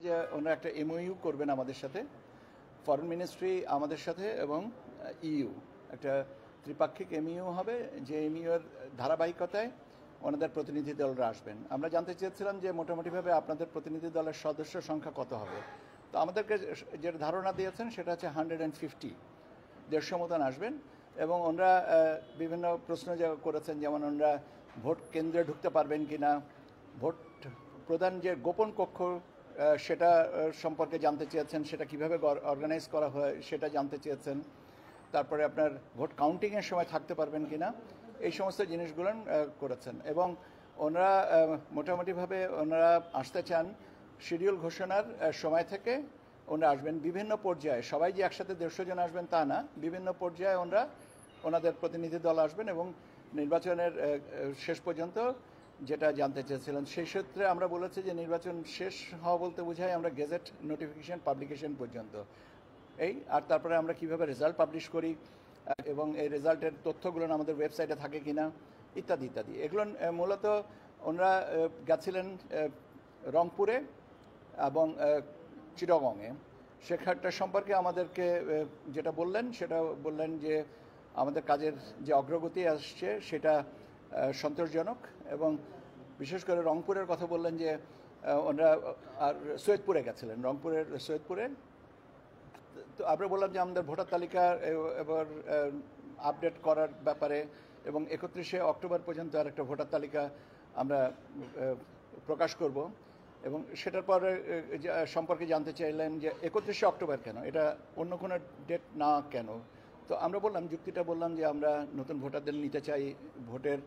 যে ওনারা একটা এমওইউ করবেন আমাদের সাথে, ফরেন মিনিস্ট্রি আমাদের সাথে এবং ইইউ একটা ত্রিপাক্ষিক এমইউ হবে, যে এমইউ এর ধারাবাহিকতায় ওনাদের প্রতিনিধি দলরা আসবেন। আমরা জানতে চেয়েছিলাম যে মোটামুটিভাবে আপনাদের প্রতিনিধি দলের সদস্য সংখ্যা কত হবে। তো আমাদেরকে যে ধারণা দিয়েছেন সেটা হচ্ছে 150, 150 মতন আসবেন। এবং ওনারা বিভিন্ন প্রশ্ন করেছেন, যেমন ওনারা ভোট কেন্দ্রে ঢুকতে পারবেন কিনা, ভোট প্রধান যে গোপন কক্ষ সেটা সম্পর্কে জানতে চেয়েছেন, সেটা কিভাবে অর্গানাইজ করা হয় সেটা জানতে চেয়েছেন। তারপরে আপনার ভোট কাউন্টিংয়ের সময় থাকতে পারবেন কিনা, এই সমস্ত জিনিসগুলো করেছেন। এবং ওনারা মোটামুটিভাবে ওনারা আসতে চান শিডিউল ঘোষণার সময় থেকে ওনারা আসবেন বিভিন্ন পর্যায়ে, সবাই যে একসাথে 150 জন আসবেন তা না, বিভিন্ন পর্যায়ে ওনাদের প্রতিনিধি দল আসবেন এবং নির্বাচনের শেষ পর্যন্ত যেটা জানতে চেয়েছিলেন সেই সূত্রে আমরা বলেছি যে নির্বাচন শেষ হওয়া বলতে বোঝায় আমরা গেজেট নোটিফিকেশন পাবলিকেশন পর্যন্ত এই, আর তারপরে আমরা কিভাবে রেজাল্ট পাবলিশ করি এবং এই রেজাল্টের তথ্যগুলো আমাদের ওয়েবসাইটে থাকে কিনা ইত্যাদি ইত্যাদি। এগুলো মূলত ওনারা গেছিলেন রংপুরে এবং চিটাগংয়ে। সেখানটা সম্পর্কে আমাদেরকে যেটা বললেন সেটা বললেন যে আমাদের কাজের যে অগ্রগতি আসছে সেটা সন্তোষজনক, এবং বিশেষ করে রংপুরের কথা বললেন যে ওনারা আর সৈয়দপুরে গেছিলেন, রংপুরের সৈয়দপুরে। তো আমরা বললাম যে আমাদের ভোটার তালিকা এবার আপডেট করার ব্যাপারে, এবং 31শে অক্টোবর পর্যন্ত আর একটা ভোটার তালিকা আমরা প্রকাশ করব, এবং সেটার পরে সম্পর্কে জানতে চাইলেন যে 31শে অক্টোবর কেন, এটা অন্য কোনো ডেট না কেন। তো আমরা বললাম, যুক্তিটা বললাম যে আমরা নতুন ভোটারদের নিতে চাই, ভোটের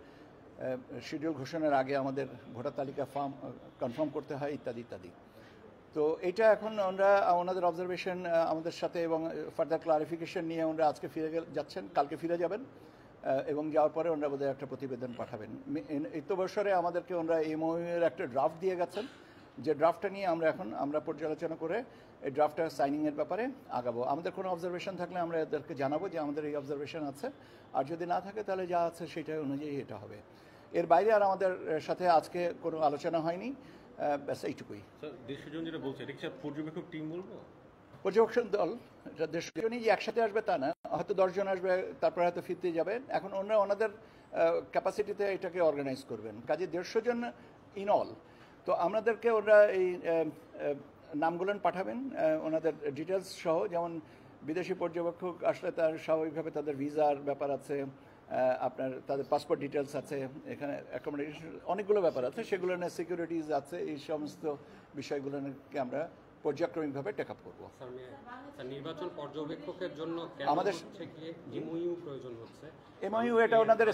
শিডিউল ঘোষণার আগে আমাদের ভোটার তালিকা কনফার্ম করতে হয় ইত্যাদি ইত্যাদি। তো এটা এখন ওনারা ওনাদের অবজারভেশন আমাদের সাথে এবং ফার্দার ক্লারিফিকেশন নিয়ে ওনারা আজকে ফিরে যাচ্ছেন, কালকে ফিরে যাবেন, এবং যাওয়ার পরে ওনারা বোধহয় একটা প্রতিবেদন পাঠাবেন। ইত্যবসরে আমাদেরকে ওনারা এমওইউর একটা ড্রাফট দিয়ে গেছেন, যে ড্রাফটটা নিয়ে আমরা পর্যালোচনা করে এই ড্রাফটটা সাইনিংয়ের ব্যাপারে আগাবো। আমাদের কোনো অবজারভেশন থাকলে আমরা এদেরকে জানাবো যে আমাদের এই অবজারভেশন আছে, আর যদি না থাকে তাহলে যা আছে সেটা অনুযায়ী এটা হবে। এর বাইরে আর আমাদের সাথে আজকে কোনো আলোচনা হয়নি, ব্যাস এইটুকুই। যেটা বলছে এটা কি পর্যবেক্ষক টিম বলবো? পর্যবেক্ষণ দল 150 জনই যে একসাথে আসবে তা না, হয়তো 10 জন আসবে, তারপরে হয়তো ফিরতে যাবেন। এখন ওনাদের ক্যাপাসিটিতে এটাকে অর্গানাইজ করবেন, কাজে 150 জন ইন অল। তো আমাদেরকে ওরা এই নামগুলো পাঠাবেন, ওনাদের ডিটেলস সহ, যেমন বিদেশি পর্যবেক্ষক আসলে তার স্বাভাবিকভাবে তাদের ভিসার ব্যাপার আছে, আপনার তাদের পাসপোর্ট ডিটেলস আছে, এখানে অ্যাকোমোডেশন অনেকগুলো ব্যাপার আছে, সেগুলো নিয়ে সিকিউরিটিজ আছে, এই সমস্ত বিষয়গুলোকে আমরা পর্যায়ক্রমিকভাবে টেক আপ করবো। নির্বাচন পর্যবেক্ষকের জন্য আমাদের এমওইউ প্রয়োজন হচ্ছে। এমওইউ এটা ওনাদের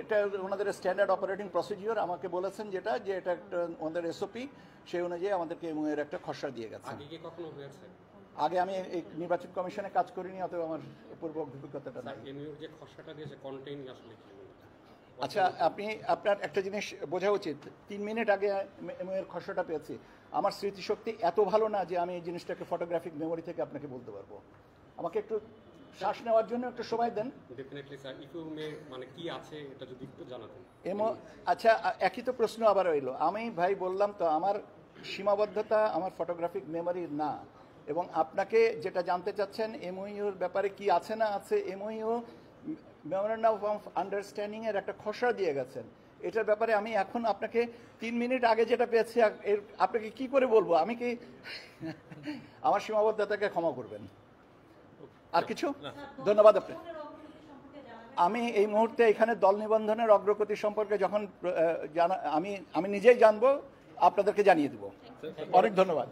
এটা ওনাদের স্ট্যান্ডার্ড অপারেটিং প্রসিডিওর আমাকে বলেছেন, যে এটা একটা ওনাদের এসওপি, সেই অনুযায়ী আমাদেরকে এমওইউ এর একটা খসড়া দিয়ে গেছে। আগে কি কখনো হয়েছে? আগে আমি এই নির্বাচন কমিশনে কাজ করিনি, অতএব আমার পূর্ব অভিজ্ঞতাটা নাই। এমওইউ যে খসড়াটা দিয়েছে কন্টেইন আসলে কি? আচ্ছা, আপনার একটা জিনিস বোঝা উচিত, 3 মিনিট আগে এমওইউর খসড়াটা পেয়েছি। আমার স্মৃতিশক্তি এত ভালো না যে আমি এই জিনিসটাকে ফটোগ্রাফিক মেমোরি থেকে আপনাকে বলতে পারবো। আমাকে একটু শ্বাস নেওয়ার জন্য একটু সময় দেন। Definitely sir, if you may, মানে কি আছে এটা যদি একটু জানাতেন। আচ্ছা, একই তো প্রশ্ন আবার রইল। আমি ভাই বললাম তো, আমার সীমাবদ্ধতা আমার ফটোগ্রাফিক মেমোরি না, এবং আপনাকে যেটা জানতে চাচ্ছেন এমওইউর ব্যাপারে কি আছে না আছে, এমওইউ মেমোরেন্ডাম অফ আন্ডারস্ট্যান্ডিং এর একটা খসড়া দিয়ে গেছেন। এটার ব্যাপারে আমি এখন আপনাকে 3 মিনিট আগে যেটা পেয়েছি আপনাকে কি করে বলবো? আমি কি আমার সীমাবদ্ধতাকে ক্ষমা করবেন। আর কিছু? ধন্যবাদ আপনি। আমি এই মুহূর্তে এখানে দল নিবন্ধনের অগ্রগতি সম্পর্কে যখন আমি নিজেই জানবো, আপনাদেরকে জানিয়ে দেব। অনেক ধন্যবাদ।